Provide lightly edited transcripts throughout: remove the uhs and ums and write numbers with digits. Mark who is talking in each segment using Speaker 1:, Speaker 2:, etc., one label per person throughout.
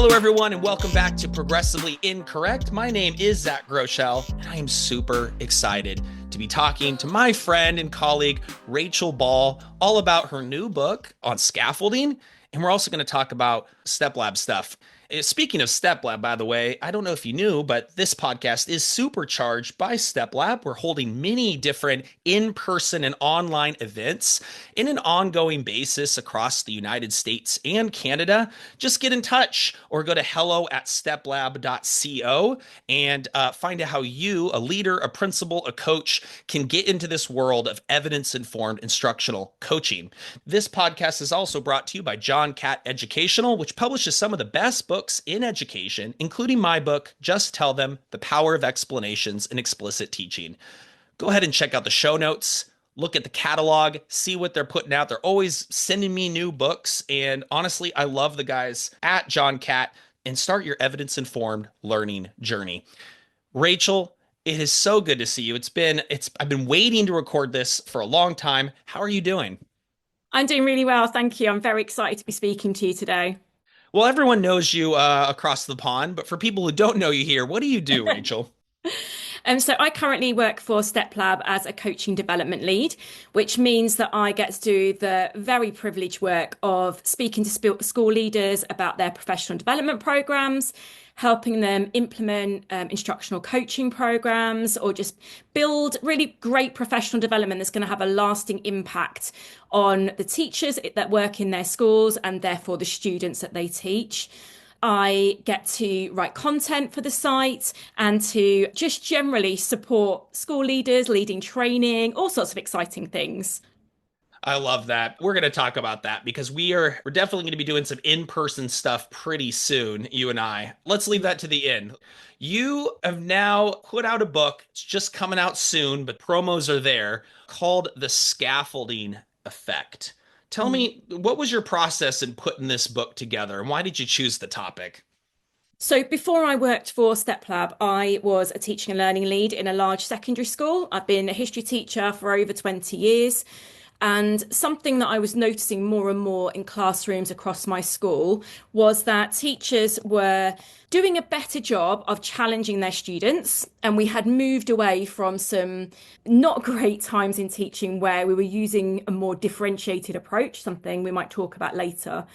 Speaker 1: Hello, everyone, and welcome back to Progressively Incorrect. My name is Zach Groeschel, and I am super excited to be talking to my friend and colleague, Rachel Ball, all about her new book on scaffolding. And we're also going to talk about Steplab stuff. Speaking of Steplab, by the way, I don't know if you knew, but this podcast is supercharged by Steplab. We're holding many different in-person and online events in an ongoing basis across the United States and Canada. Just get in touch or go to hello@steplab.co and find out how you, a leader, a principal, a coach, can get into this world of evidence-informed instructional coaching. This podcast is also brought to you by John Catt Educational, which publishes some of the best books in education, including my book, Just Tell Them, The Power of Explanations and Explicit Teaching. Go ahead and check out the show notes, look at the catalog, see what they're putting out. They're always sending me new books. And honestly, I love the guys at John Catt, and start your evidence-informed learning journey. Rachel, it is so good to see you. I've been waiting to record this for a long time. How are you doing?
Speaker 2: I'm doing really well, thank you. I'm very excited to be speaking to you today.
Speaker 1: Well, everyone knows you across the pond, but for people who don't know you here, what do you do, Rachel?
Speaker 2: So I currently work for Steplab as a coaching development lead, which means that I get to do the very privileged work of speaking to school leaders about their professional development programs, helping them implement instructional coaching programs, or just build really great professional development that's going to have a lasting impact on the teachers that work in their schools and therefore the students that they teach. I get to write content for the site and to just generally support school leaders, leading training, all sorts of exciting things.
Speaker 1: I love that. We're going to talk about that because we're definitely going to be doing some in-person stuff pretty soon, you and I. Let's leave that to the end. You have now put out a book. It's just coming out soon, but promos are there, called The Scaffolding Effect. Tell me, what was your process in putting this book together, and why did you choose the topic?
Speaker 2: So before I worked for Steplab, I was a teaching and learning lead in a large secondary school. I've been a history teacher for over 20 years. And something that I was noticing more and more in classrooms across my school was that teachers were doing a better job of challenging their students. And we had moved away from some not great times in teaching where we were using a more differentiated approach, something we might talk about later.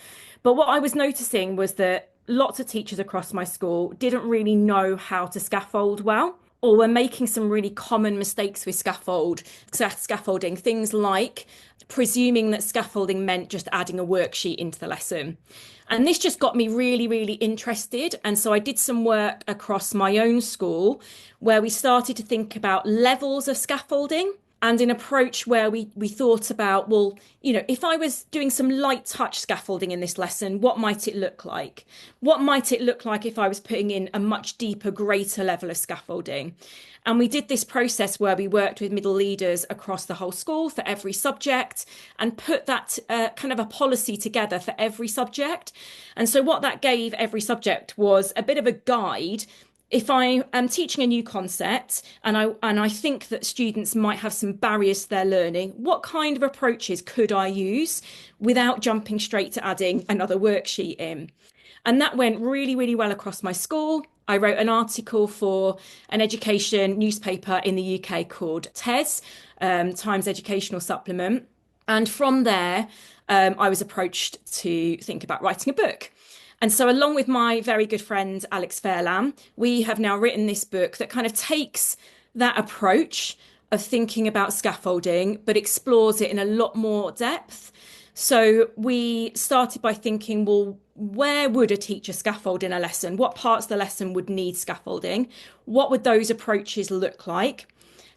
Speaker 2: But what I was noticing was that lots of teachers across my school didn't really know how to scaffold well, or we're making some really common mistakes with scaffolding, things like presuming that scaffolding meant just adding a worksheet into the lesson. And this just got me really, really interested. And so I did some work across my own school where we started to think about levels of scaffolding, and an approach where we thought about, well, if I was doing some light touch scaffolding in this lesson, what might it look like? What might it look like if I was putting in a much deeper, greater level of scaffolding? And we did this process where we worked with middle leaders across the whole school for every subject and put that kind of a policy together for every subject. And so what that gave every subject was a bit of a guide. If I am teaching a new concept and I think that students might have some barriers to their learning, what kind of approaches could I use without jumping straight to adding another worksheet in? And that went really, really well across my school. I wrote an article for an education newspaper in the UK called TES, Times Educational Supplement. And from there, I was approached to think about writing a book. And so along with my very good friend, Alex Fairlam, we have now written this book that kind of takes that approach of thinking about scaffolding, but explores it in a lot more depth. So we started by thinking, well, where would a teacher scaffold in a lesson? What parts of the lesson would need scaffolding? What would those approaches look like?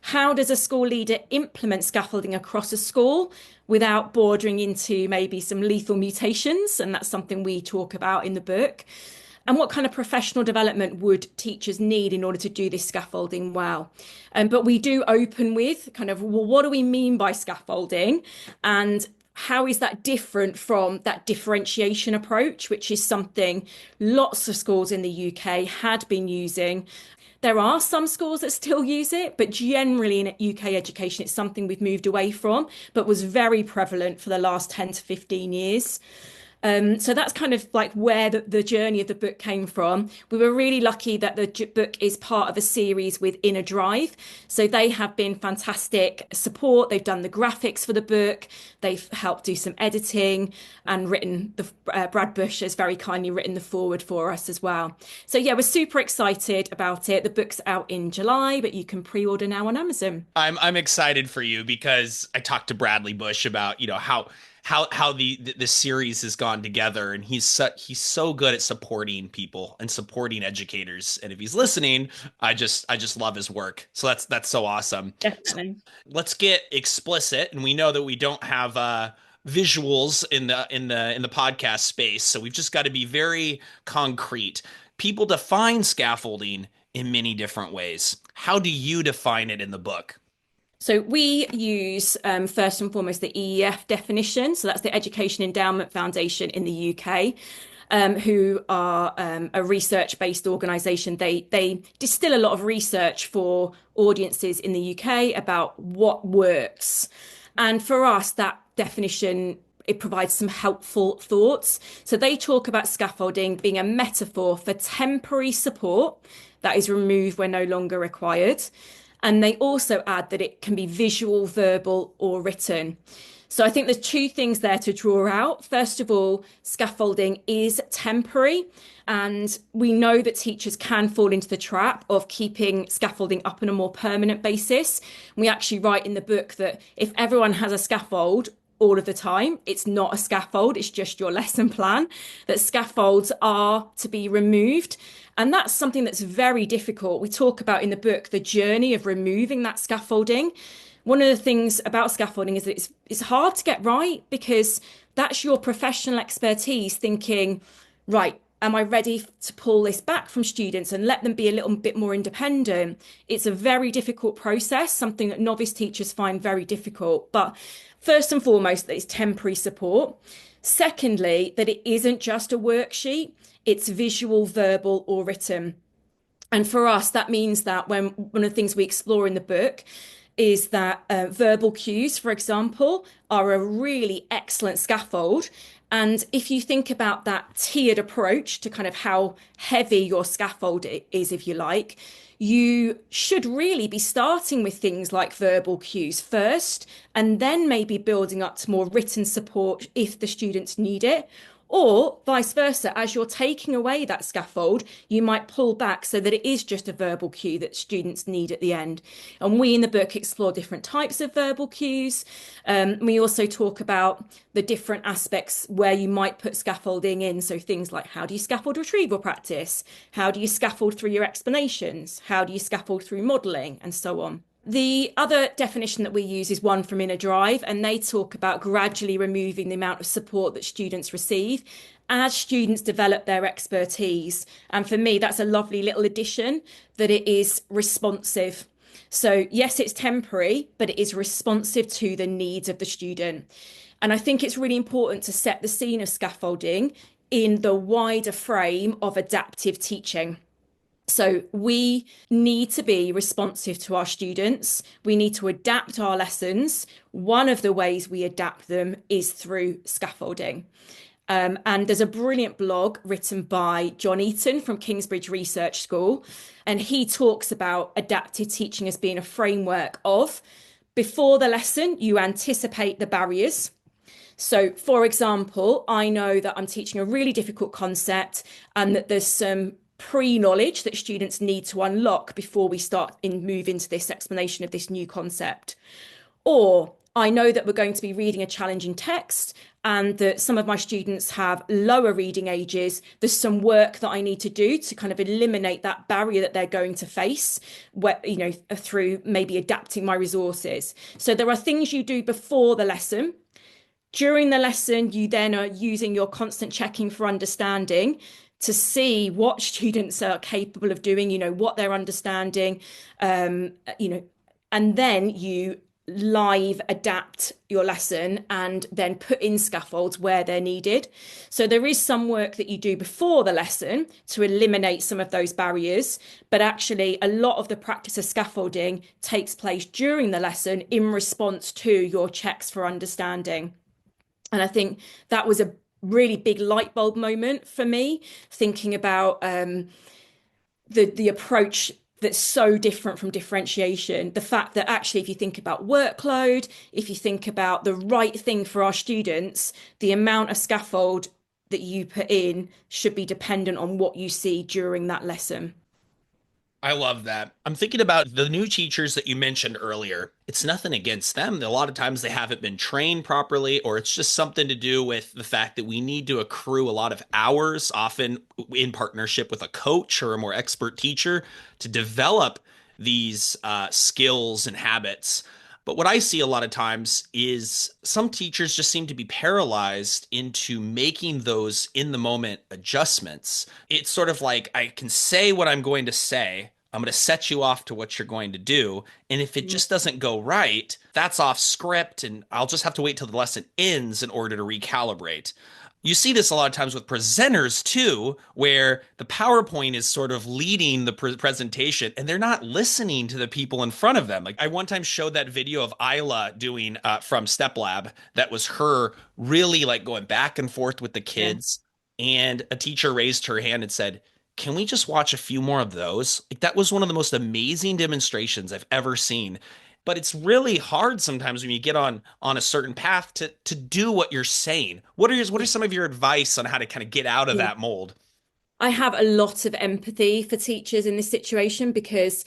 Speaker 2: How does a school leader implement scaffolding across a school without bordering into maybe some lethal mutations? And that's something we talk about in the book. And what kind of professional development would teachers need in order to do this scaffolding well? But we do open with kind of, well, what do we mean by scaffolding? And how is that different from that differentiation approach, which is something lots of schools in the UK had been using? There are some schools that still use it, but generally in UK education, it's something we've moved away from, but was very prevalent for the last 10 to 15 years. So that's kind of like where the journey of the book came from. We were really lucky that the book is part of a series with Inner Drive. So they have been fantastic support. They've done the graphics for the book. They've helped do some editing and written Brad Bush has very kindly written the foreword for us as well. So yeah, we're super excited about it. The book's out in July, but you can pre-order now on Amazon.
Speaker 1: I'm excited for you because I talked to Bradley Bush about, how the series has gone together, and he's so good at supporting people and supporting educators. And if he's listening, I just love his work. So that's so awesome. So
Speaker 2: Definitely.
Speaker 1: let's get explicit, and we know that we don't have visuals in the podcast space, so we've just got to be very concrete. People define scaffolding in many different ways. How do you define it in the book?
Speaker 2: So we use first and foremost the EEF definition. So that's the Education Endowment Foundation in the UK, who are a research-based organisation. They distill a lot of research for audiences in the UK about what works. And for us, that definition it provides some helpful thoughts. So they talk about scaffolding being a metaphor for temporary support that is removed when no longer required. And they also add that it can be visual, verbal, or written. So I think there's two things there to draw out. First of all, scaffolding is temporary. And we know that teachers can fall into the trap of keeping scaffolding up on a more permanent basis. We actually write in the book that if everyone has a scaffold all of the time, it's not a scaffold, it's just your lesson plan, that scaffolds are to be removed. And that's something that's very difficult. We talk about in the book the journey of removing that scaffolding. One of the things about scaffolding is that it's hard to get right because that's your professional expertise thinking, right, am I ready to pull this back from students and let them be a little bit more independent? It's a very difficult process, something that novice teachers find very difficult. But first and foremost, that it's temporary support. Secondly, that it isn't just a worksheet, it's visual, verbal, or written. And for us, that means that when one of the things we explore in the book is that verbal cues, for example, are a really excellent scaffold. And if you think about that tiered approach to kind of how heavy your scaffold is, if you like, you should really be starting with things like verbal cues first, and then maybe building up to more written support if the students need it. Or vice versa, as you're taking away that scaffold, you might pull back so that it is just a verbal cue that students need at the end. And we in the book explore different types of verbal cues. We also talk about the different aspects where you might put scaffolding in. So things like how do you scaffold retrieval practice? How do you scaffold through your explanations? How do you scaffold through modelling? And so on. The other definition that we use is one from Inner Drive, and they talk about gradually removing the amount of support that students receive as students develop their expertise. And for me, that's a lovely little addition that it is responsive. So yes, it's temporary, but it is responsive to the needs of the student. And I think it's really important to set the scene of scaffolding in the wider frame of adaptive teaching. So we need to be responsive to our students. We need to adapt our lessons. One of the ways we adapt them is through scaffolding. And there's a brilliant blog written by John Eaton from Kingsbridge Research School. And he talks about adaptive teaching as being a framework of before the lesson, you anticipate the barriers. So, for example, I know that I'm teaching a really difficult concept and that there's some pre-knowledge that students need to unlock before we start and move into this explanation of this new concept. Or I know that we're going to be reading a challenging text and that some of my students have lower reading ages. There's some work that I need to do to kind of eliminate that barrier that they're going to face, through maybe adapting my resources. So there are things you do before the lesson. During the lesson, you then are using your constant checking for understanding to see what students are capable of doing, what they're understanding, and then you live adapt your lesson and then put in scaffolds where they're needed. So there is some work that you do before the lesson to eliminate some of those barriers, but actually a lot of the practice of scaffolding takes place during the lesson in response to your checks for understanding. And I think that was a really big light bulb moment for me, thinking about the approach that's so different from differentiation. The fact that actually, if you think about workload, if you think about the right thing for our students, the amount of scaffold that you put in should be dependent on what you see during that lesson.
Speaker 1: I love that. I'm thinking about the new teachers that you mentioned earlier. It's nothing against them. A lot of times they haven't been trained properly, or it's just something to do with the fact that we need to accrue a lot of hours, often in partnership with a coach or a more expert teacher, to develop these skills and habits. But what I see a lot of times is some teachers just seem to be paralyzed into making those in the moment adjustments. It's sort of like I can say what I'm going to say. I'm going to set you off to what you're going to do. And if it just doesn't go right, that's off script, and I'll just have to wait till the lesson ends in order to recalibrate. You see this a lot of times with presenters too, where the PowerPoint is sort of leading the presentation and they're not listening to the people in front of them. Like I one time showed that video of Isla doing from Steplab that was her really like going back and forth with the
Speaker 2: Yeah.
Speaker 1: kids. And a teacher raised her hand and said, "Can we just watch a few more of those?" Like that was one of the most amazing demonstrations I've ever seen. But it's really hard sometimes when you get on a certain path to do what you're saying. What are some of your advice on how to kind of get out of
Speaker 2: Yeah.
Speaker 1: that mold?
Speaker 2: I have a lot of empathy for teachers in this situation because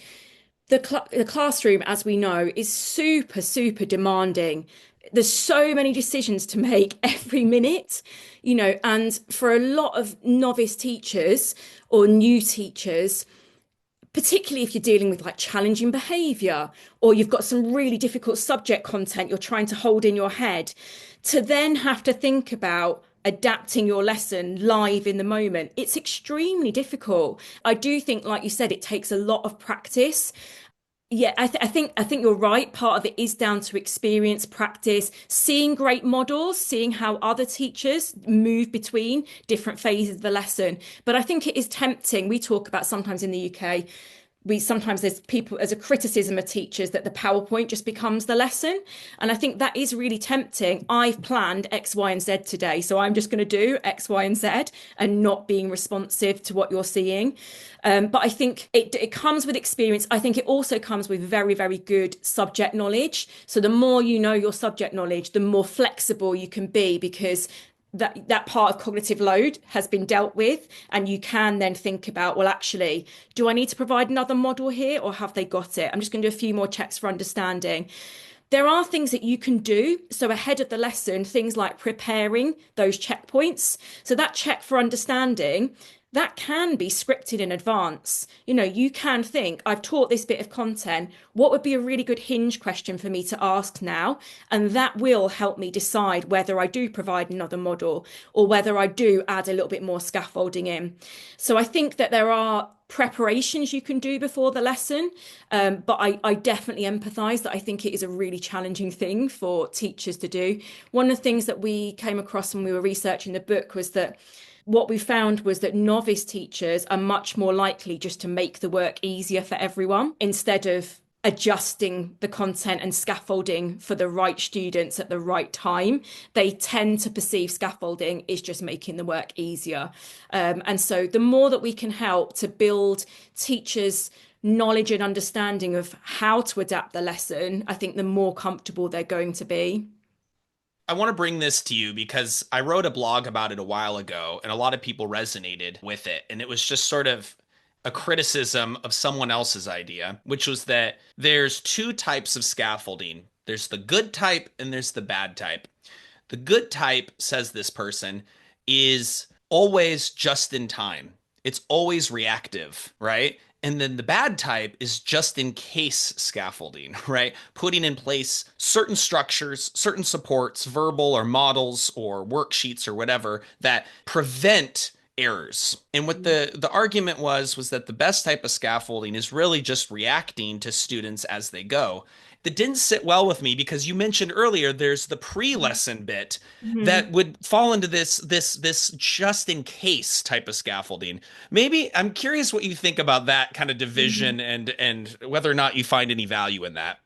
Speaker 2: the classroom, as we know, is super, super demanding. There's so many decisions to make every minute, and for a lot of novice teachers or new teachers, particularly if you're dealing with like challenging behavior or you've got some really difficult subject content you're trying to hold in your head, to then have to think about adapting your lesson live in the moment, it's extremely difficult. I do think, like you said, it takes a lot of practice. Yeah, I think you're right. Part of it is down to experience, practice, seeing great models, seeing how other teachers move between different phases of the lesson. But I think it is tempting. We talk about sometimes in the UK, we sometimes there's people as a criticism of teachers that the PowerPoint just becomes the lesson. And I think that is really tempting. I've planned X, Y, and Z today, so I'm just going to do X, Y, and Z and not being responsive to what you're seeing. But I think it comes with experience. I think it also comes with very, very good subject knowledge. So the more you know your subject knowledge, the more flexible you can be because that part of cognitive load has been dealt with, and you can then think about, well, actually, do I need to provide another model here or have they got it? I'm just going to do a few more checks for understanding. There are things that you can do. So ahead of the lesson, things like preparing those checkpoints. So that check for understanding, that can be scripted in advance. You can think, I've taught this bit of content. What would be a really good hinge question for me to ask now? And that will help me decide whether I do provide another model or whether I do add a little bit more scaffolding in. So I think that there are preparations you can do before the lesson. But I definitely empathize that I think it is a really challenging thing for teachers to do. One of the things that we came across when we were researching the book was that what we found was that novice teachers are much more likely just to make the work easier for everyone instead of adjusting the content and scaffolding for the right students at the right time. They tend to perceive scaffolding is just making the work easier. And so the more that we can help to build teachers' knowledge and understanding of how to adapt the lesson, I think the more comfortable they're going to be.
Speaker 1: I want to bring this to you because I wrote a blog about it a while ago and a lot of people resonated with it. And it was just sort of a criticism of someone else's idea, which was that there's two types of scaffolding. There's the good type and there's the bad type. The good type, says this person, is always just in time. It's always reactive, right? And then the bad type is just in case scaffolding, right? Putting in place certain structures, certain supports, verbal or models or worksheets or whatever that prevent errors. And what the argument was that the best type of scaffolding is really just reacting to students as they go. That didn't sit well with me because you mentioned earlier there's the pre-lesson bit that
Speaker 2: Mhm.
Speaker 1: would fall into this just in case type of scaffolding. Maybe I'm curious what you think about that kind of
Speaker 2: Mhm.
Speaker 1: division and whether or not you find any value in that.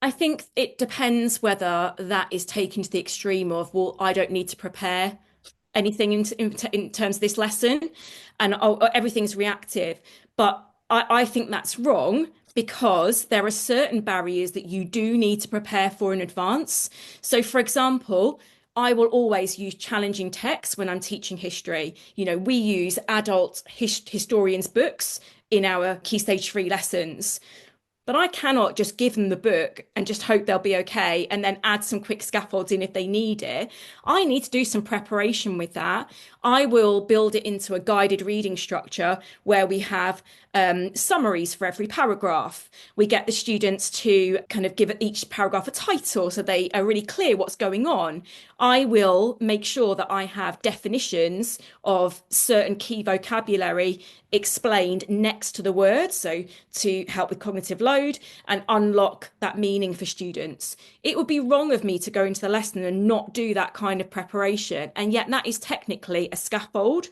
Speaker 2: I think it depends whether that is taken to the extreme of, well, I don't need to prepare anything in terms of this lesson, and everything's reactive. But I think that's wrong because there are certain barriers that you do need to prepare for in advance. So, for example, I will always use challenging texts when I'm teaching history. We use adult historians' books in our Key Stage 3 lessons. But I cannot just give them the book and just hope they'll be okay and then add some quick scaffolds in if they need it. I need to do some preparation with that. I will build it into a guided reading structure where we have summaries for every paragraph. We get the students to kind of give each paragraph a title so they are really clear what's going on. I will make sure that I have definitions of certain key vocabulary explained next to the words, so to help with cognitive load and unlock that meaning for students. It would be wrong of me to go into the lesson and not do that kind of preparation, and yet that is technically a scaffold.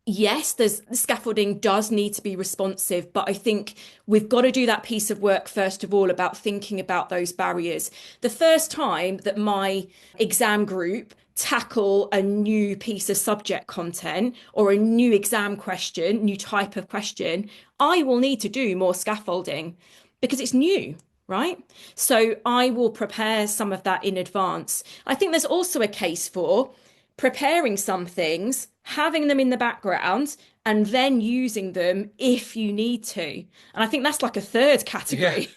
Speaker 2: Yes, the scaffolding does need to be responsive, but I think we've got to do that piece of work first of all about thinking about those barriers. The first time that my exam group tackle a new piece of subject content or a new exam question, new type of question, I will need to do more scaffolding because it's new, right? So I will prepare some of that in advance. I think there's also a case for preparing some things, having them in the background, and then using them if you need to. And I think that's like a third
Speaker 1: Yeah.
Speaker 2: category.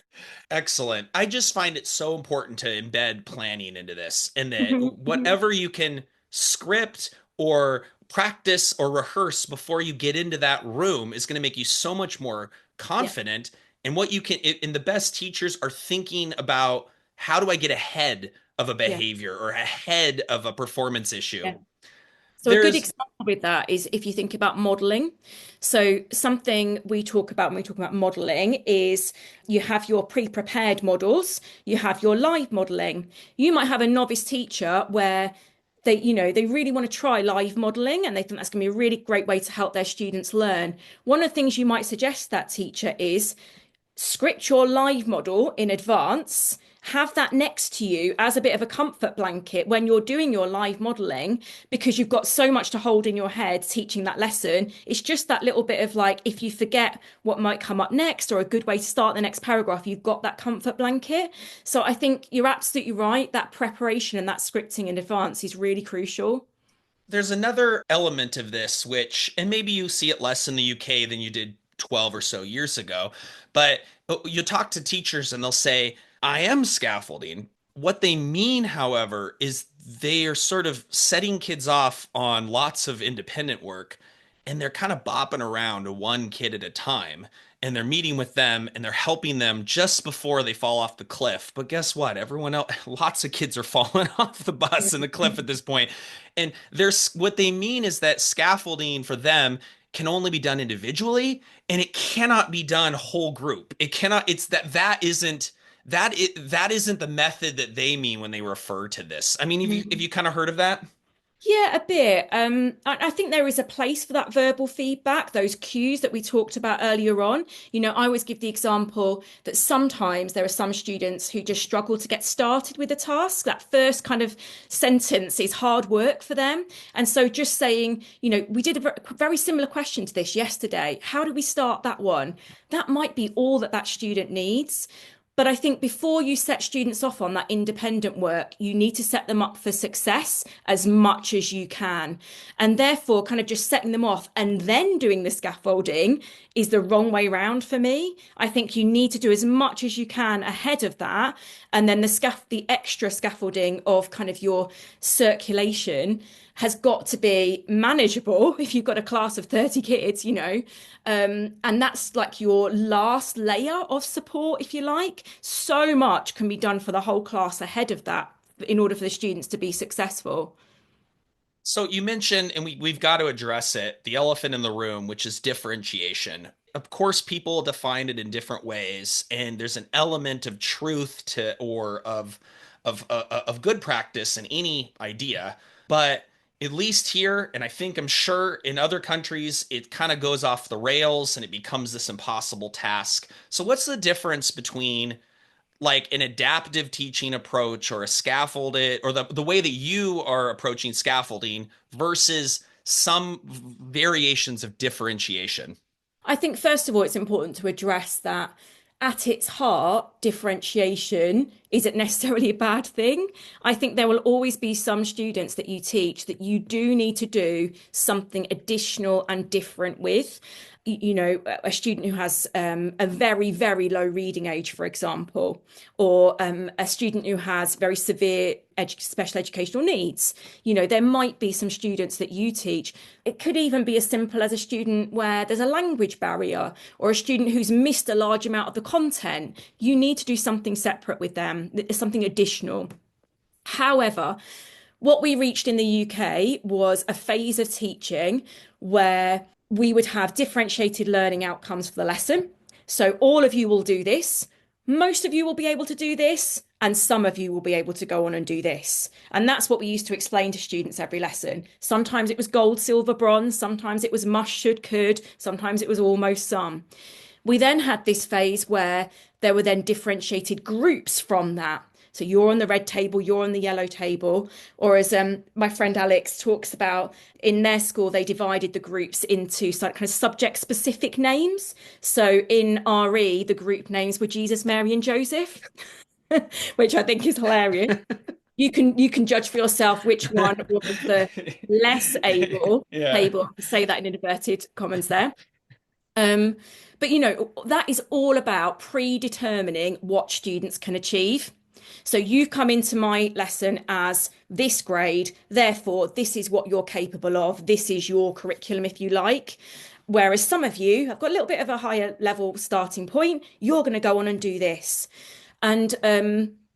Speaker 1: Excellent. I just find it so important to embed planning into this, and that
Speaker 2: Mhm, mhm.
Speaker 1: whatever you can script or practice or rehearse before you get into that room is going to make you so much more
Speaker 2: Yeah,
Speaker 1: confident. And what you can, and the best teachers are thinking about, how do I get ahead of a
Speaker 2: yeah,
Speaker 1: behavior or ahead of a performance issue?
Speaker 2: yeah. So a good
Speaker 1: There's,
Speaker 2: example with that is if you think about modeling. So something we talk about when we talk about modeling is you have your pre-prepared models, you have your live modeling. You might have a novice teacher where they really want to try live modeling and they think that's going to be a really great way to help their students learn. One of the things you might suggest to that teacher is script your live model in advance, have that next to you as a bit of a comfort blanket when you're doing your live modeling, because you've got so much to hold in your head teaching that lesson. It's just that little bit of like, if you forget what might come up next or a good way to start the next paragraph, you've got that comfort blanket. So I think you're absolutely right. That preparation and that scripting in advance is really crucial.
Speaker 1: there's another element of this, which, and maybe you see it less in the UK than you did 12 or so years ago, but you talk to teachers and they'll say, I am scaffolding. What they mean, however, is they are sort of setting kids off on lots of independent work, and they're kind of bopping around one kid at a time. And they're meeting with them and they're helping them just before they fall off the cliff. But guess what? Everyone else, lots of kids are falling off the bus and the cliff at this point. And there's, what they mean is that scaffolding for them can only be done individually, and it cannot be done whole group. It cannot, it's that isn't the method that they mean when they refer to this. I mean, have you kind of heard of that?
Speaker 2: Yeah, a bit. I think there is a place for that verbal feedback, those cues that we talked about earlier on. I always give the example that sometimes there are some students who just struggle to get started with a task. That first kind of sentence is hard work for them. And so just saying, we did a very similar question to this yesterday. How do we start that one? That might be all that that student needs. But I think before you set students off on that independent work, you need to set them up for success as much as you can. And therefore, kind of just setting them off and then doing the scaffolding is the wrong way round for me. I think you need to do as much as you can ahead of that. And then the extra scaffolding of kind of your circulation has got to be manageable if you've got a class of 30 kids. And that's like your last layer of support, if you like. So much can be done for the whole class ahead of that in order for the students to be successful.
Speaker 1: So you mentioned, and we've got to address it, the elephant in the room, which is differentiation. Of course, people define it in different ways, and there's an element of truth to, or of good practice in any idea. But at least here, and I'm sure in other countries, it kind of goes off the rails and it becomes this impossible task. So what's the difference between like an adaptive teaching approach or a scaffolded, or the way that you are approaching scaffolding versus some variations of differentiation?
Speaker 2: I think, first of all, it's important to address that at its heart, differentiation isn't necessarily a bad thing. I think there will always be some students that you teach that you do need to do something additional and different with. You know, a student who has a very, very low reading age, for example, or a student who has very severe special educational needs. You know, there might be some students that you teach. It could even be as simple as a student where there's a language barrier, or a student who's missed a large amount of the content. You need to do something separate with them, something additional. However, what we reached in the UK was a phase of teaching where we would have differentiated learning outcomes for the lesson. So all of you will do this. Most of you will be able to do this, and some of you will be able to go on and do this. And that's what we used to explain to students every lesson. Sometimes it was gold, silver, bronze. Sometimes it was must, should, could. Sometimes it was almost some. We then had this phase where there were then differentiated groups from that. So you're on the red table, you're on the yellow table. Or as my friend Alex talks about, in their school, they divided the groups into kind of subject specific names. So in RE, the group names were Jesus, Mary, and Joseph, which I think is hilarious. You can judge for yourself which one was the less able
Speaker 1: Yeah.
Speaker 2: table. Say that in inverted commas there. But you know, that is all about predetermining what students can achieve. So you've come into my lesson as this grade, therefore, this is what you're capable of. This is your curriculum, if you like. Whereas some of you have got a little bit of a higher level starting point. You're going to go on and do this. And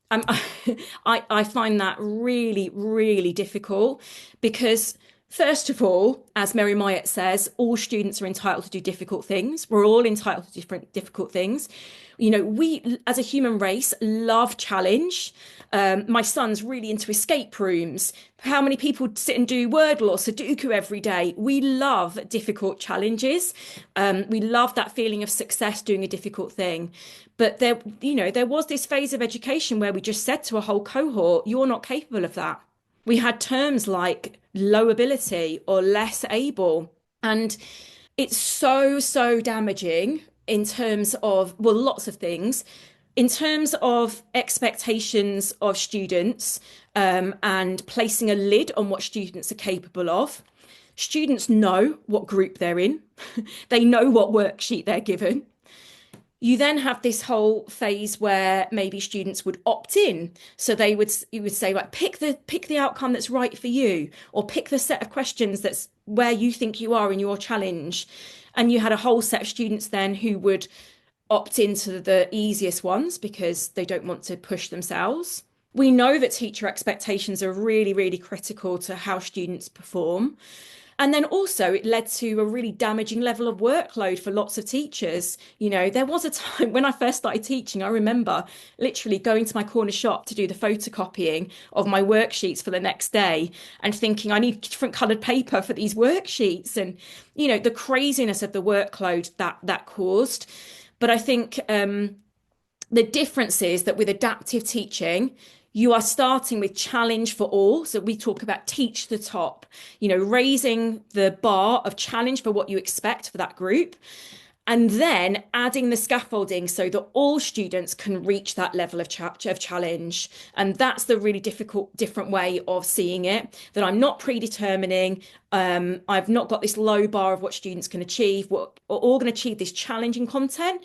Speaker 2: I find that really, really difficult because, first of all, as Mary Myatt says, all students are entitled to do difficult things. We're all entitled to different difficult things. You know, we as a human race love challenge. My son's really into escape rooms. How many people sit and do Wordle or Sudoku every day? We love difficult challenges. We love that feeling of success doing a difficult thing. But there, you know, there was this phase of education where we just said to a whole cohort, you're not capable of that. We had terms like low ability or less able. And it's so, so damaging in terms of, well, lots of things. In terms of expectations of students and placing a lid on what students are capable of, students know what group they're in, they know what worksheet they're given. You then have this whole phase where maybe students would opt in. So you would say, like, pick the outcome that's right for you, or pick the set of questions that's where you think you are in your challenge. And you had a whole set of students then who would opt into the easiest ones because they don't want to push themselves. We know that teacher expectations are really, really critical to how students perform. And then also it led to a really damaging level of workload for lots of teachers. You know, there was a time when I first started teaching, I remember literally going to my corner shop to do the photocopying of my worksheets for the next day and thinking I need different coloured paper for these worksheets, and, you know, the craziness of the workload that caused. But I think the difference is that with adaptive teaching, you are starting with challenge for all. So we talk about teach the top, you know, raising the bar of challenge for what you expect for that group, and then adding the scaffolding so that all students can reach that level of challenge. And that's the really different way of seeing it, that I'm not predetermining. I've not got this low bar of what students can achieve. We're all going to achieve this challenging content.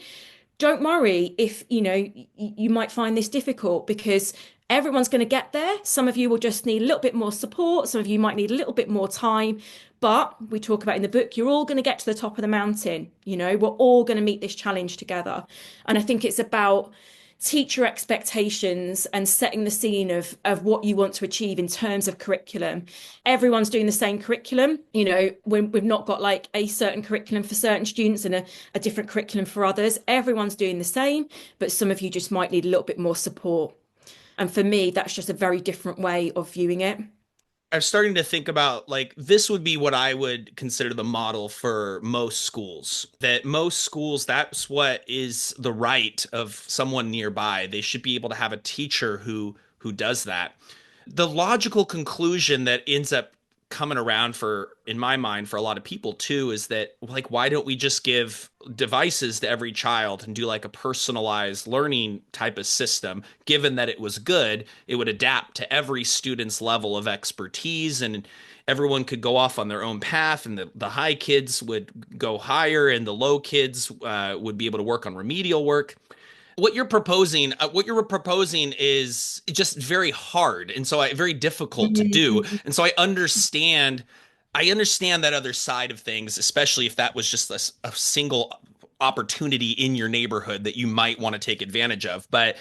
Speaker 2: Don't worry if, you know, you might find this difficult, because everyone's going to get there. Some of you will just need a little bit more support. Some of you might need a little bit more time. But we talk about in the book, you're all going to get to the top of the mountain. You know, we're all going to meet this challenge together. And I think it's about teacher expectations and setting the scene of what you want to achieve in terms of curriculum. Everyone's doing the same curriculum. You know, we've not got like a certain curriculum for certain students and a different curriculum for others. Everyone's doing the same, but some of you just might need a little bit more support. And for me, that's just a very different way of viewing it.
Speaker 1: I'm starting to think about like this would be what I would consider the model for most schools. That most schools, that's what is the right of someone nearby. They should be able to have a teacher who does that. The logical conclusion that ends up coming around for in my mind for a lot of people too is that like why don't we just give devices to every child and do like a personalized learning type of system, given that it was good, it would adapt to every student's level of expertise, and everyone could go off on their own path, and the high kids would go higher and the low kids would be able to work on remedial work. What you're proposing is just very hard, and so very difficult to do.
Speaker 2: Mhm.
Speaker 1: And so I understand that other side of things, especially if that was just a single opportunity in your neighborhood that you might want to take advantage of. But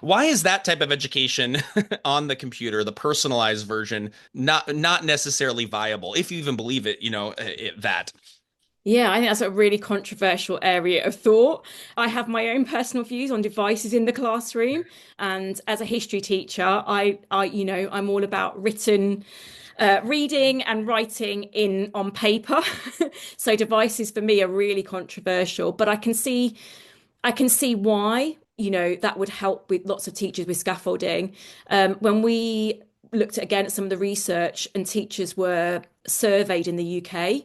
Speaker 1: why is that type of education on the computer, the personalized version, not necessarily viable, if you even believe it, that?
Speaker 2: Yeah, I think that's a really controversial area of thought. I have my own personal views on devices in the classroom, and as a history teacher, I'm all about written reading and writing in on paper. So devices for me are really controversial, but I can see why, that would help with lots of teachers with scaffolding. When we looked again at some of the research and teachers were surveyed in the UK,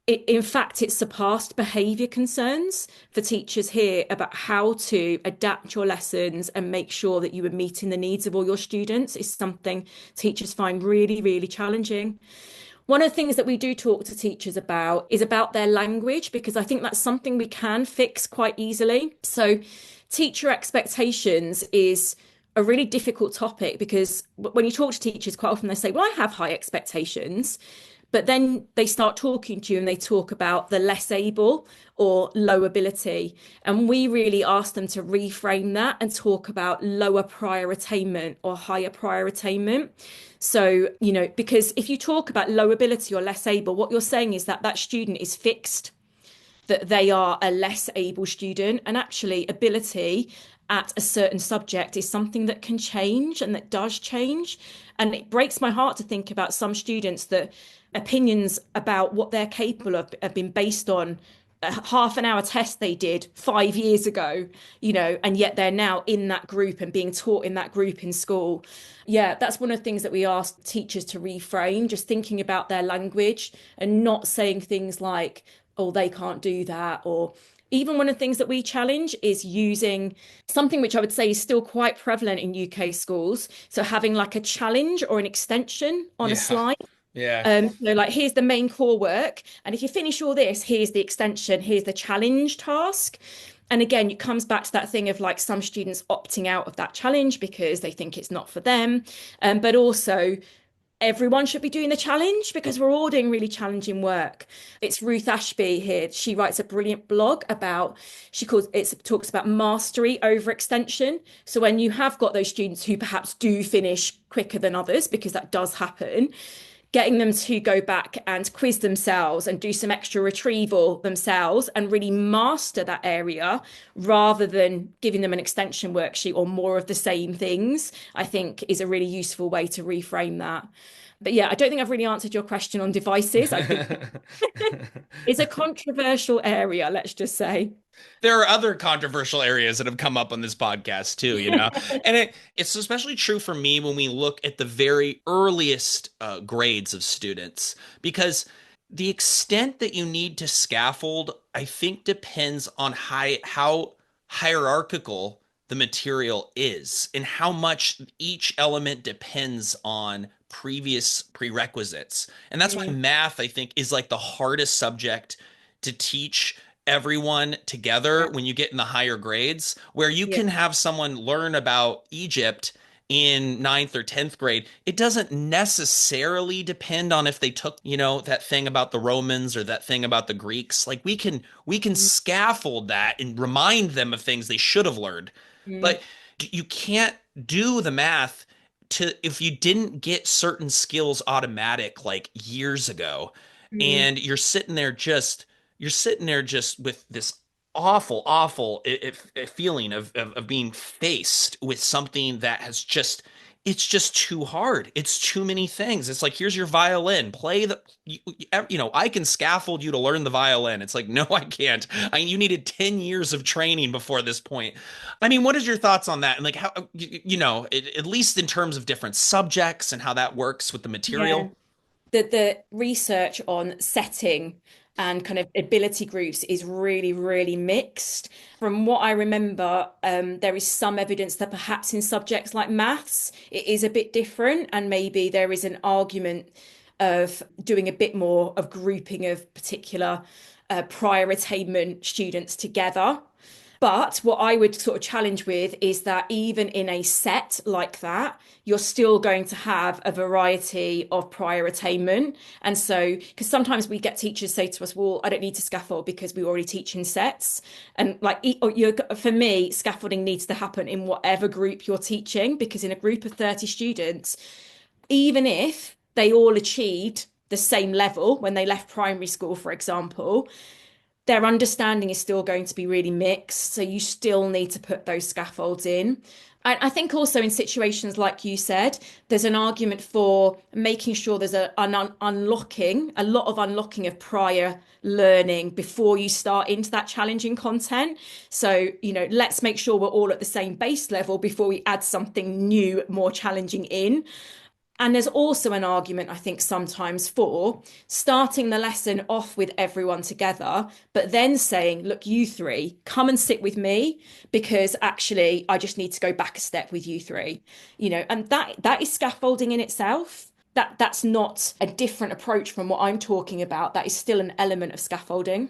Speaker 2: in fact, it surpassed behaviour concerns for teachers here about how to adapt your lessons and make sure that you are meeting the needs of all your students is something teachers find really, really challenging. One of the things that we do talk to teachers about is about their language, because I think that's something we can fix quite easily. So, teacher expectations is a really difficult topic because when you talk to teachers, quite often they say, well, I have high expectations. But then they start talking to you and they talk about the less able or low ability. And we really ask them to reframe that and talk about lower prior attainment or higher prior attainment. So, because if you talk about low ability or less able, what you're saying is that that student is fixed, that they are a less able student. And actually, ability at a certain subject is something that can change and that does change. And it breaks my heart to think about some students that opinions about what they're capable of have been based on a half an hour test they did 5 years ago, and yet they're now in that group and being taught in that group in school. Yeah, that's one of the things that we ask teachers to reframe, just thinking about their language and not saying things like, oh, they can't do that. Or even one of the things that we challenge is using something which I would say is still quite prevalent in UK schools. So having like a challenge or an extension on a
Speaker 1: Yeah.
Speaker 2: slide.
Speaker 1: Yeah.
Speaker 2: So like here's the main core work, and if you finish all this, here's the extension, here's the challenge task. And again, it comes back to that thing of like some students opting out of that challenge because they think it's not for them. But also everyone should be doing the challenge because we're all doing really challenging work. It's Ruth Ashby here. She writes a brilliant blog about, she calls it, talks about mastery over extension. So when you have got those students who perhaps do finish quicker than others, because that does happen, getting them to go back and quiz themselves and do some extra retrieval themselves and really master that area rather than giving them an extension worksheet or more of the same things, I think is a really useful way to reframe that. But yeah, I don't think I've really answered your question on devices. I think it's a controversial area, let's just say.
Speaker 1: There are other controversial areas that have come up on this podcast too, and it's especially true for me when we look at the very earliest grades of students, because the extent that you need to scaffold, I think, depends on how hierarchical the material is and how much each element depends on previous prerequisites. And that's why
Speaker 2: Mm,
Speaker 1: math, I think, is like the hardest subject to teach everyone together
Speaker 2: yeah,
Speaker 1: when you get in the higher grades, where you
Speaker 2: yeah.
Speaker 1: can have someone learn about Egypt in ninth or 10th grade. It doesn't necessarily depend on if they took, that thing about the Romans or that thing about the Greeks. Like we can
Speaker 2: Mm,
Speaker 1: scaffold that and remind them of things they should have learned.
Speaker 2: mm,
Speaker 1: But you can't do the math to if you didn't get certain skills automatic like years ago,
Speaker 2: mm,
Speaker 1: and you're sitting there just with this awful feeling of being faced with something that has just it's just too hard. It's too many things. It's like, here's your violin. Play the, I can scaffold you to learn the violin. It's like, no, I can't. You needed 10 years of training before this point. I mean, what is your thoughts on that? And like, how, at least in terms of different subjects and how that works with the
Speaker 2: Yeah.
Speaker 1: material?
Speaker 2: The research on setting and kind of ability groups is really, really mixed. From what I remember, there is some evidence that perhaps in subjects like maths, it is a bit different, and maybe there is an argument of doing a bit more of grouping of particular prior attainment students together. But what I would sort of challenge with is that even in a set like that, you're still going to have a variety of prior attainment. And so, because sometimes we get teachers say to us, well, I don't need to scaffold because we already teach in sets. And like, for me, scaffolding needs to happen in whatever group you're teaching, because in a group of 30 students, even if they all achieved the same level when they left primary school, for example, their understanding is still going to be really mixed. So you still need to put those scaffolds in. I think also in situations like you said, there's an argument for making sure there's unlocking, a lot of unlocking of prior learning before you start into that challenging content. So, let's make sure we're all at the same base level before we add something new, more challenging in. And there's also an argument, I think, sometimes for starting the lesson off with everyone together, but then saying, look, you three, come and sit with me because actually I just need to go back a step with you three. And that is scaffolding in itself. That's not a different approach from what I'm talking about. That is still an element of scaffolding.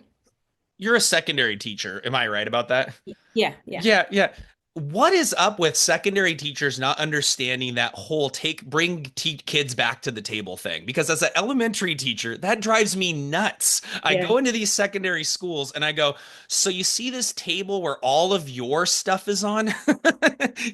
Speaker 1: You're a secondary teacher. Am I right about that?
Speaker 2: Yeah, yeah,
Speaker 1: Yeah, yeah. What is up with secondary teachers not understanding that whole bring kids back to the table thing? Because as an elementary teacher, that drives me nuts. I
Speaker 2: yeah.
Speaker 1: go into these secondary schools and I go, so you see this table where all of your stuff is on?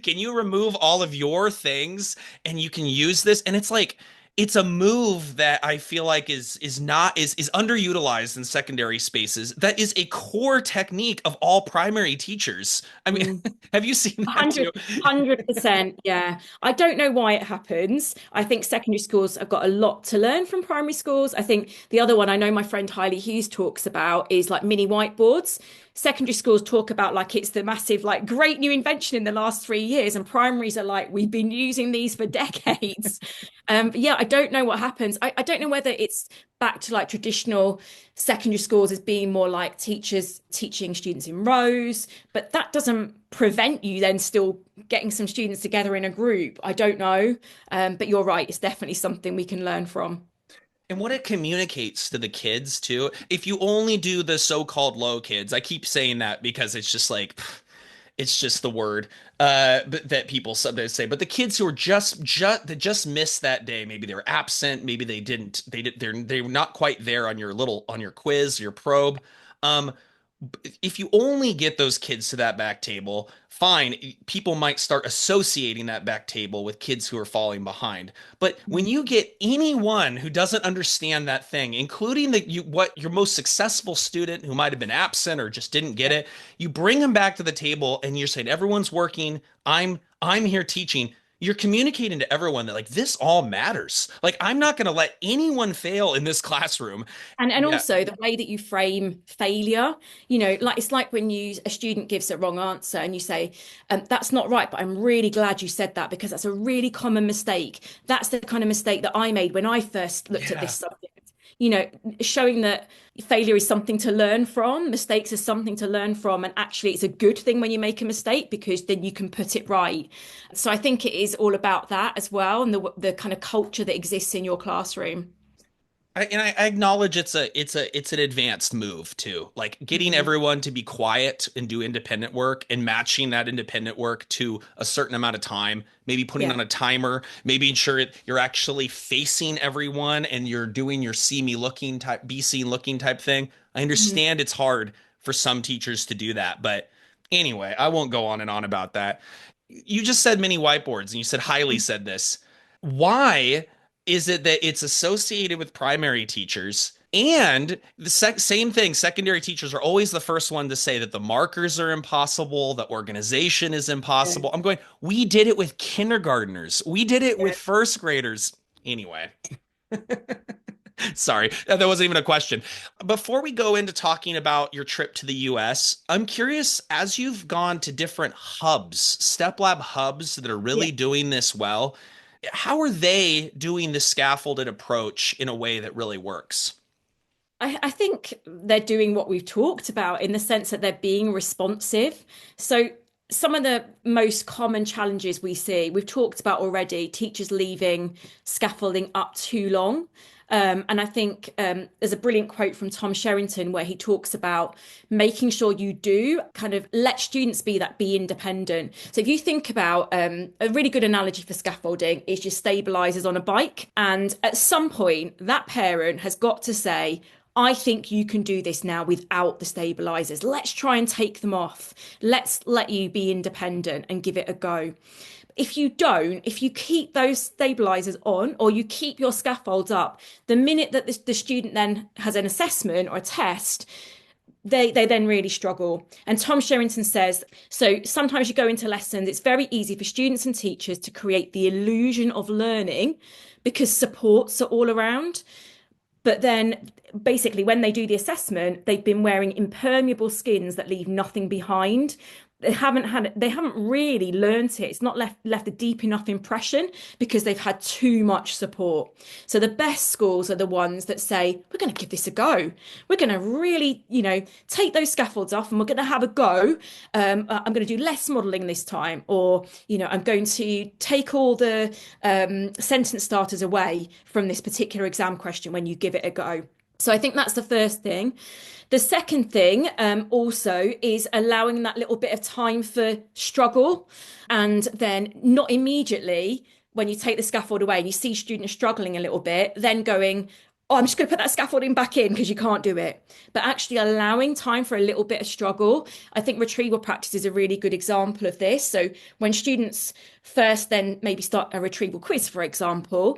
Speaker 1: Can you remove all of your things and you can use this? And it's like, it's a move that I feel like is underutilized in secondary spaces. That is a core technique of all primary teachers. I mean,
Speaker 2: Mm.
Speaker 1: have you seen that too?
Speaker 2: 100%, yeah. I don't know why it happens. I think secondary schools have got a lot to learn from primary schools. I think the other one I know my friend Hailey Hughes talks about is like mini whiteboards. Secondary schools talk about like it's the massive, like great new invention in the last 3 years, and primaries are like, we've been using these for decades. But yeah, I don't know what happens. I don't know whether it's back to like traditional secondary schools as being more like teachers teaching students in rows, but that doesn't prevent you then still getting some students together in a group. I don't know. But you're right, it's definitely something we can learn from.
Speaker 1: And what it communicates to the kids too. If you only do the so-called low kids, I keep saying that because it's just like it's just the word that people sometimes say. But the kids who are just missed that day, maybe they were absent, maybe they didn't, they were not quite there on your quiz, your probe. Um, if you only get those kids to that back table, fine, people might start associating that back table with kids who are falling behind. But when you get anyone who doesn't understand that thing, including what your most successful student who might have been absent or just didn't get it, you bring them back to the table and you're saying everyone's working, I'm here teaching. You're communicating to everyone that like this all matters. Like I'm not going to let anyone fail in this classroom.
Speaker 2: And
Speaker 1: Yeah.
Speaker 2: also the way that you frame failure, like it's like when a student gives a wrong answer and you say, that's not right, but I'm really glad you said that because that's a really common mistake. That's the kind of mistake that I made when I first looked at this
Speaker 1: Yeah.
Speaker 2: subject. Showing that failure is something to learn from, mistakes is something to learn from, and actually it's a good thing when you make a mistake because then you can put it right. So I think it is all about that as well, and the kind of culture that exists in your classroom.
Speaker 1: I acknowledge it's an advanced move too. Like getting
Speaker 2: Mhm.
Speaker 1: everyone to be quiet and do independent work and matching that independent work to a certain amount of time, maybe putting
Speaker 2: Yeah.
Speaker 1: on a timer, maybe ensure you're actually facing everyone and you're doing your see me looking type, be seen looking type thing. I
Speaker 2: Mhm.
Speaker 1: understand it's hard for some teachers to do that, but anyway, I won't go on and on about that. You just said mini whiteboards and you said Hiley said this. Why is it that it's associated with primary teachers And the same thing, secondary teachers are always the first one to say that the markers are impossible, that organization is
Speaker 2: Yeah.
Speaker 1: impossible. I'm going, we did it with kindergartners, we did it with first graders. Anyway, sorry, that wasn't even a question. Before we go into talking about your trip to the US, I'm curious, as you've gone to different hubs, StepLab hubs that are
Speaker 2: Yeah.
Speaker 1: really doing this well, how are they doing the scaffolded approach in a way that really works?
Speaker 2: I think they're doing what we've talked about in the sense that they're being responsive. So, some of the most common challenges we see, we've talked about already, teachers leaving scaffolding up too long. And I think there's a brilliant quote from Tom Sherrington where he talks about making sure you do kind of let students be independent. So if you think about a really good analogy for scaffolding is your stabilizers on a bike. And at some point, that parent has got to say, I think you can do this now without the stabilizers. Let's try and take them off. Let's let you be independent and give it a go. If you don't, if you keep those stabilizers on or you keep your scaffolds up, the minute that the student then has an assessment or a test, they then really struggle. And Tom Sherrington says, so sometimes you go into lessons, it's very easy for students and teachers to create the illusion of learning because supports are all around. But then basically, when they do the assessment, they've been wearing impermeable skins that leave nothing behind. They haven't really learnt it. It's not left a deep enough impression because they've had too much support. So the best schools are the ones that say, we're going to give this a go. We're going to really, take those scaffolds off and we're going to have a go. I'm going to do less modelling this time, or, I'm going to take all the sentence starters away from this particular exam question when you give it a go. So I think that's the first thing. The second thing also is allowing that little bit of time for struggle, and then not immediately when you take the scaffold away and you see students struggling a little bit, then going, oh, I'm just going to put that scaffolding back in because you can't do it. But actually allowing time for a little bit of struggle. I think retrieval practice is a really good example of this. So when students first then maybe start a retrieval quiz, for example,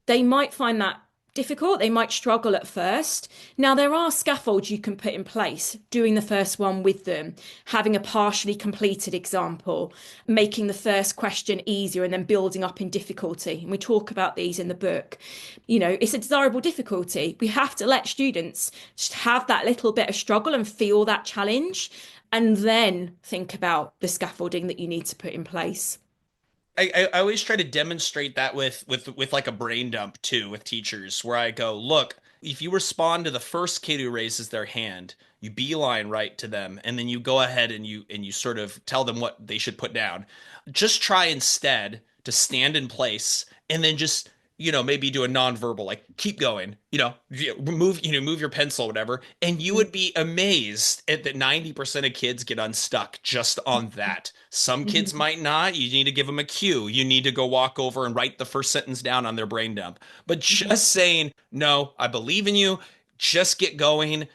Speaker 2: they might find that difficult. They might struggle at first. Now, there are scaffolds you can put in place, doing the first one with them, having a partially completed example, making the first question easier and then building up in difficulty. And we talk about these in the book. It's a desirable difficulty. We have to let students just have that little bit of struggle and feel that challenge, and then think about the scaffolding that you need to put in place.
Speaker 1: I always try to demonstrate that with like a brain dump too with teachers, where I go, look, if you respond to the first kid who raises their hand, you beeline right to them, and then you go ahead and you sort of tell them what they should put down. Just try instead to stand in place and then just maybe do a nonverbal, like keep going, move your pencil, whatever, and you would be amazed at that 90% of kids get unstuck just on that. Some kids
Speaker 2: Mhm.
Speaker 1: might not. You need to give them a cue. You need to go walk over and write the first sentence down on their brain dump. But
Speaker 2: Mhm.
Speaker 1: just saying, no, I believe in you, just get going,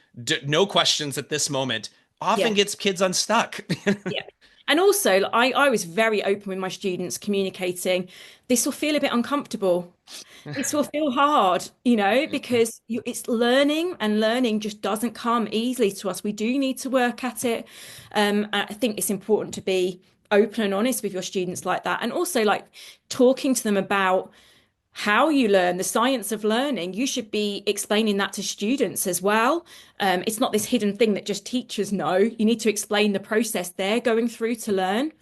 Speaker 1: no questions at this moment, often
Speaker 2: Yeah.
Speaker 1: gets kids unstuck.
Speaker 2: Yeah. And also, I was very open with my students communicating, this will feel a bit uncomfortable. This will feel hard, because it's learning, and learning just doesn't come easily to us. We do need to work at it. I think it's important to be open and honest with your students like that. And also, like, talking to them about how you learn, the science of learning. You should be explaining that to students as well. It's not this hidden thing that just teachers know. You need to explain the process they're going through to learn.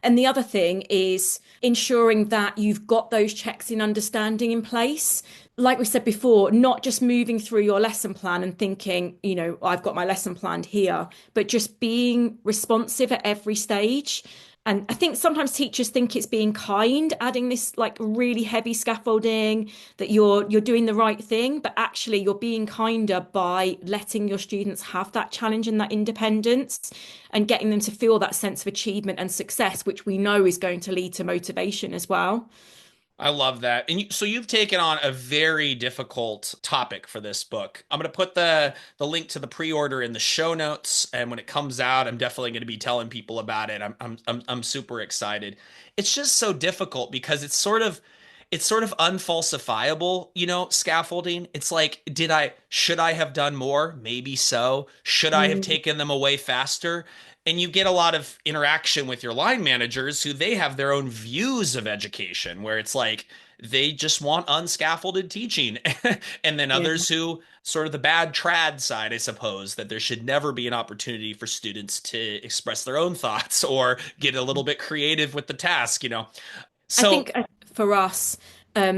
Speaker 2: And the other thing is ensuring that you've got those checks in understanding in place. Like we said before, not just moving through your lesson plan and thinking, I've got my lesson planned here, but just being responsive at every stage. And I think sometimes teachers think it's being kind, adding this like really heavy scaffolding, that you're doing the right thing, but actually you're being kinder by letting your students have that challenge and that independence, and getting them to feel that sense of achievement and success, which we know is going to lead to motivation as well.
Speaker 1: I love that. And so you've taken on a very difficult topic for this book. I'm going to put the link to the pre-order in the show notes, and when it comes out, I'm definitely going to be telling people about it. I'm super excited. It's just so difficult because it's sort of unfalsifiable, scaffolding. It's like, should I have done more? Maybe so. Should I have
Speaker 2: Mm,
Speaker 1: taken them away faster? And you get a lot of interaction with your line managers who they have their own views of education, where it's like they just want unscaffolded teaching. And then
Speaker 2: yeah.
Speaker 1: others who sort of the bad trad side, I suppose, that there should never be an opportunity for students to express their own thoughts or get a little bit creative with the task.
Speaker 2: I
Speaker 1: So,
Speaker 2: think for us,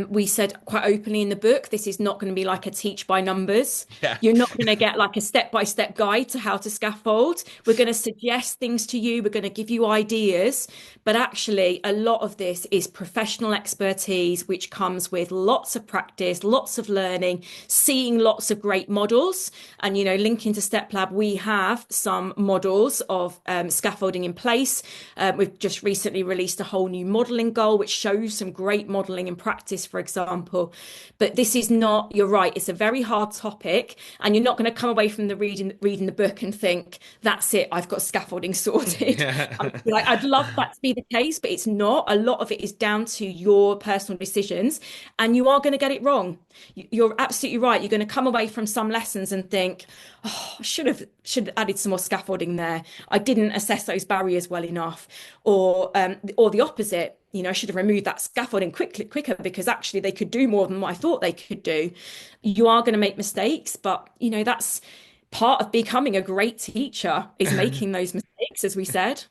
Speaker 2: we said quite openly in the book, this is not going to be like a teach by numbers.
Speaker 1: yeah.
Speaker 2: You're not going to get like a step-by-step guide to how to scaffold. We're going to suggest things to you. We're going to give you ideas. But actually, a lot of this is professional expertise, which comes with lots of practice, lots of learning, seeing lots of great models. And, linking to Steplab, we have some models of scaffolding in place. We've just recently released a whole new modeling goal, which shows some great modeling in practice, for example. But this is not, you're right, it's a very hard topic, and you're not going to come away from the reading the book and think, that's it, I've got scaffolding sorted. Like, I'd love that to be the case, but it's not. A lot of it is down to your personal decisions, and you are going to get it wrong. You're absolutely right. You're going to come away from some lessons and think, oh, I should have added some more scaffolding there. I didn't assess those barriers well enough, or the opposite. I should have removed that scaffolding quicker because actually they could do more than what I thought they could do. You are going to make mistakes, but that's part of becoming a great teacher is making those mistakes, as we said.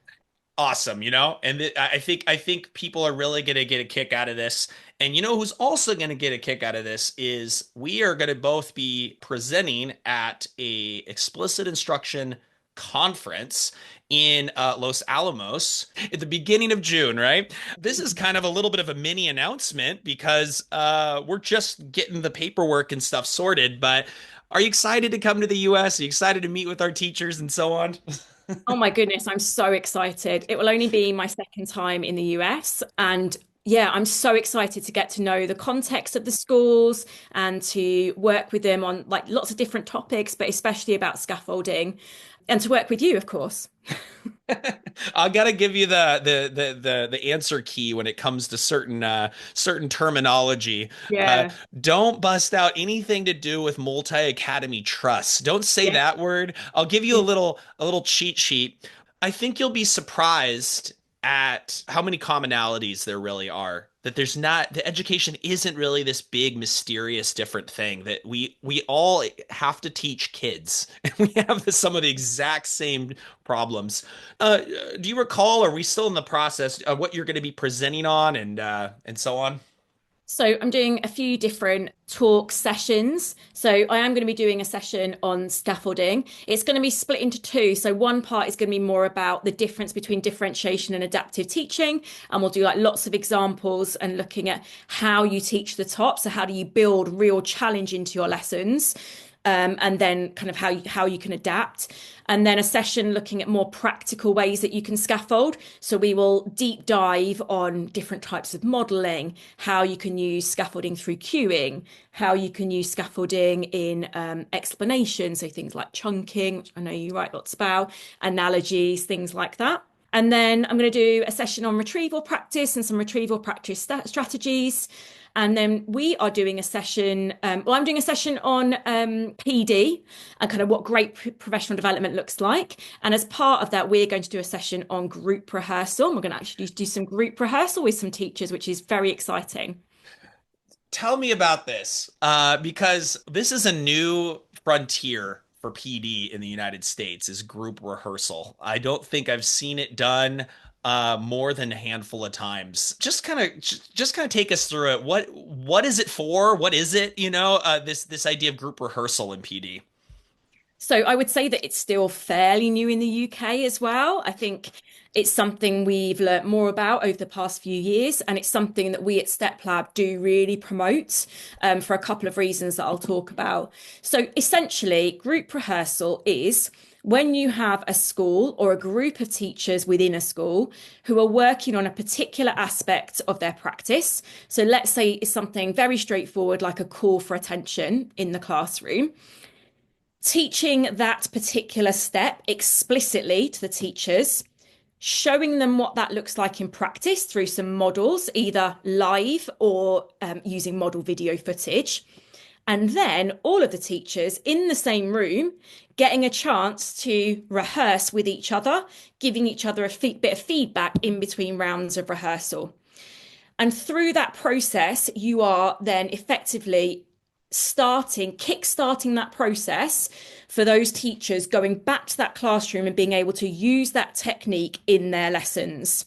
Speaker 1: Awesome. And I think people are really going to get a kick out of this. And who's also going to get a kick out of this is we are going to both be presenting at a explicit instruction conference in Los Alamos at the beginning of June, right? This is kind of a little bit of a mini announcement because we're just getting the paperwork and stuff sorted. But are you excited to come to the US? Are you excited to meet with our teachers and so on?
Speaker 2: Oh my goodness, I'm so excited. It will only be my second time in the US. And yeah, I'm so excited to get to know the context of the schools and to work with them on like lots of different topics, but especially about scaffolding and to work with you, of course.
Speaker 1: I gotta give you the answer key when it comes to certain terminology. Uh,
Speaker 2: Yeah.
Speaker 1: don't bust out anything to do with multi-academy trusts. Don't say
Speaker 2: Yeah.
Speaker 1: that word. I'll give you a little cheat sheet. I think you'll be surprised at how many commonalities there really are. That there's not the education isn't really this big mysterious different thing that we all have to teach kids. And we have some of the exact same problems. Do you recall, are we still in the process of what you're going to be presenting on and so on?
Speaker 2: So I'm doing a few different talk sessions. So I am going to be doing a session on scaffolding. It's going to be split into two. So one part is going to be more about the difference between differentiation and adaptive teaching. And we'll do like lots of examples and looking at how you teach the top. So how do you build real challenge into your lessons? And then kind of how you can adapt. And then a session looking at more practical ways that you can scaffold. So we will deep dive on different types of modeling, how you can use scaffolding through cueing, how you can use scaffolding in explanation. So things like chunking, which I know you write lots about, analogies, things like that. And then I'm going to do a session on retrieval practice and some retrieval practice strategies. And then we are doing a session. I'm doing a session on PD and kind of what great professional development looks like. And as part of that, we're going to do a session on group rehearsal. And we're going to actually do some group rehearsal with some teachers, which is very exciting.
Speaker 1: Tell me about this, because this is a new frontier for PD in the United States is group rehearsal. I don't think I've seen it done more than a handful of times. Just kind of take us through it. What is it for? What is it? This idea of group rehearsal in PD.
Speaker 2: So I would say that it's still fairly new in the UK as well. I think it's something we've learnt more about over the past few years, and it's something that we at Steplab do really promote for a couple of reasons that I'll talk about. So essentially, group rehearsal is when you have a school or a group of teachers within a school who are working on a particular aspect of their practice. So let's say it's something very straightforward, like a call for attention in the classroom, teaching that particular step explicitly to the teachers showing them what that looks like in practice through some models, either live or using model video footage. And then all of the teachers in the same room getting a chance to rehearse with each other, giving each other a bit of feedback in between rounds of rehearsal. And through that process, you are then effectively kick-starting that process for those teachers going back to that classroom and being able to use that technique in their lessons.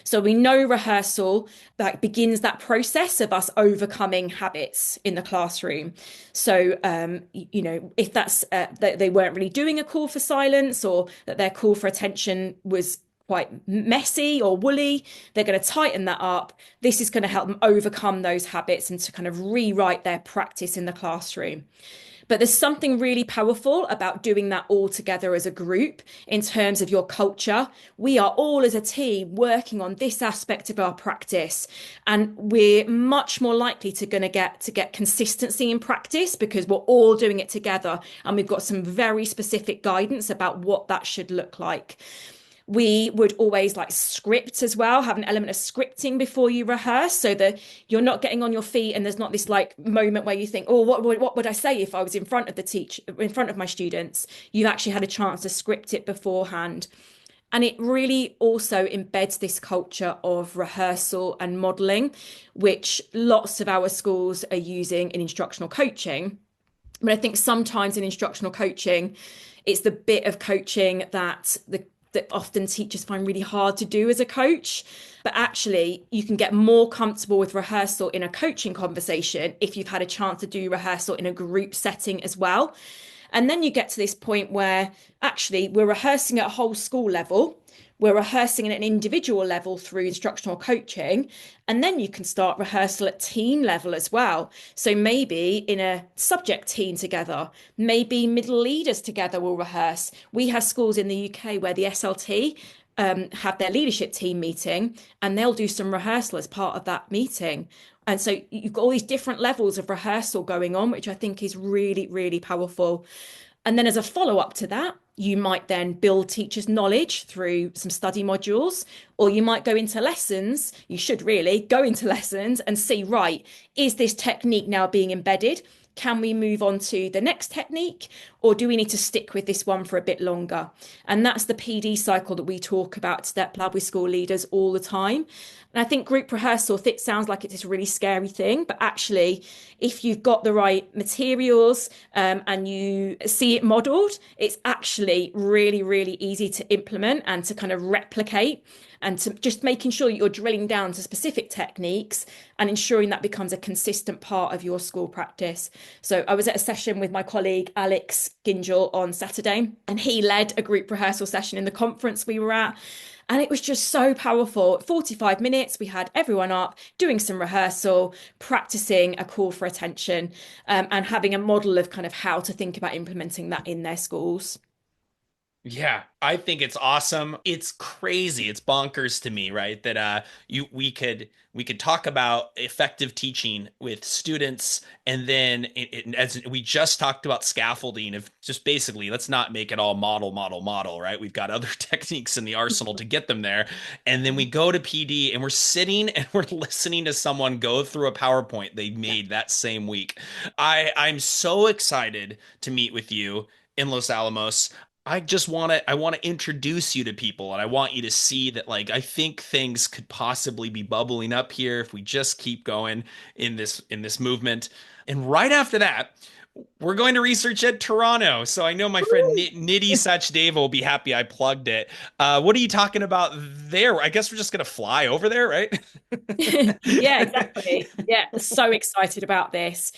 Speaker 2: So we know rehearsal that begins that process of us overcoming habits in the classroom. So, if that's that they weren't really doing a call for silence, or that their call for attention was quite messy or woolly, they're going to tighten that up. This is going to help them overcome those habits and to kind of rewrite their practice in the classroom. But there's something really powerful about doing that all together as a group in terms of your culture. We are all as a team working on this aspect of our practice, and we're much more likely to get consistency in practice because we're all doing it together and we've got some very specific guidance about what that should look like. We would always like script as well, have an element of scripting before you rehearse so that you're not getting on your feet and there's not this like moment where you think, oh, what would I say if I was in front of in front of my students? You've actually had a chance to script it beforehand. And it really also embeds this culture of rehearsal and modeling, which lots of our schools are using in instructional coaching. But I think sometimes in instructional coaching, it's the bit of coaching that often teachers find really hard to do as a coach. But actually, you can get more comfortable with rehearsal in a coaching conversation if you've had a chance to do rehearsal in a group setting as well. And then you get to this point where actually we're rehearsing at a whole school level. We're rehearsing at an individual level through instructional coaching. And then you can start rehearsal at team level as well. So maybe in a subject team together, maybe middle leaders together will rehearse. We have schools in the UK where the SLT have their leadership team meeting and they'll do some rehearsal as part of that meeting. And so you've got all these different levels of rehearsal going on, which I think is really, really powerful. And then as a follow up to that, you might then build teachers' knowledge through some study modules, or you might go into lessons. You should really go into lessons and see, right, is this technique now being embedded? Can we move on to the next technique, or do we need to stick with this one for a bit longer? And that's the PD cycle that we talk about at Steplab with school leaders all the time. And I think group rehearsal sounds like it's this really scary thing, but actually, if you've got the right materials and you see it modeled, it's actually really, really easy to implement and to kind of replicate, and to just making sure that you're drilling down to specific techniques and ensuring that becomes a consistent part of your school practice. So I was at a session with my colleague Alex Gingell on Saturday, and he led a group rehearsal session in the conference we were at. And it was just so powerful. 45 minutes, we had everyone up doing some rehearsal, practicing a call for attention, and having a model of kind of how to think about implementing that in their schools.
Speaker 1: Yeah, I think it's awesome. It's crazy. It's bonkers to me, right? That we could talk about effective teaching with students, and then as we just talked about scaffolding, of just basically let's not make it all model, right? We've got other techniques in the arsenal to get them there. And then we go to PD and we're sitting and we're listening to someone go through a PowerPoint they made that same week. I'm so excited to meet with you in Los Alamos. I want to introduce you to people, and I want you to see that like I think things could possibly be bubbling up here if we just keep going in this movement. And right after that, we're going to research at Toronto. So I know my friend Nidhi Sachdeva will be happy I plugged it. What are you talking about there? I guess we're just going to fly over there, right?
Speaker 2: Yeah, exactly. Yeah, so excited about this.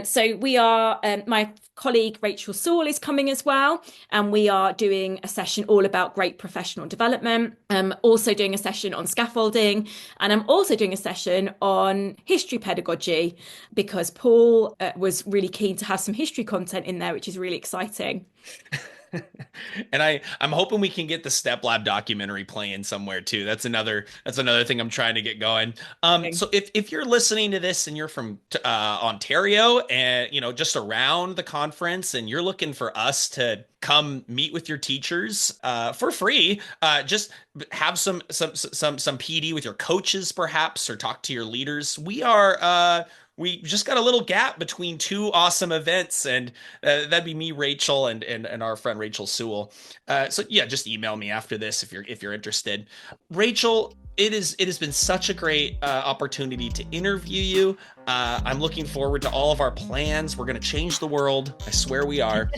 Speaker 2: So we are, my colleague Rachel Saul is coming as well, and we are doing a session all about great professional development. Also doing a session on scaffolding, and I'm also doing a session on history pedagogy because Paul was really keen to have some history content in there, which is really exciting.
Speaker 1: And I'm hoping we can get the Step Lab documentary playing somewhere too. That's another thing I'm trying to get going. So if you're listening to this and you're from Ontario and just around the conference and you're looking for us to come meet with your teachers for free. Just have some PD with your coaches, perhaps, or talk to your leaders. We just got a little gap between two awesome events, and that'd be me, Rachel, and our friend Rachel Sewell. So yeah, just email me after this if you're interested. Rachel, it has been such a great opportunity to interview you. I'm looking forward to all of our plans. We're going to change the world. I swear we are.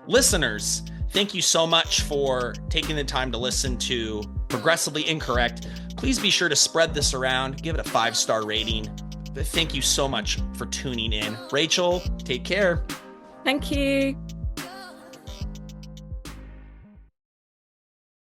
Speaker 1: Listeners, thank you so much for taking the time to listen to Progressively Incorrect. Please be sure to spread this around, give it a 5-star rating. Thank you so much for tuning in. Rachel, take care.
Speaker 2: Thank you.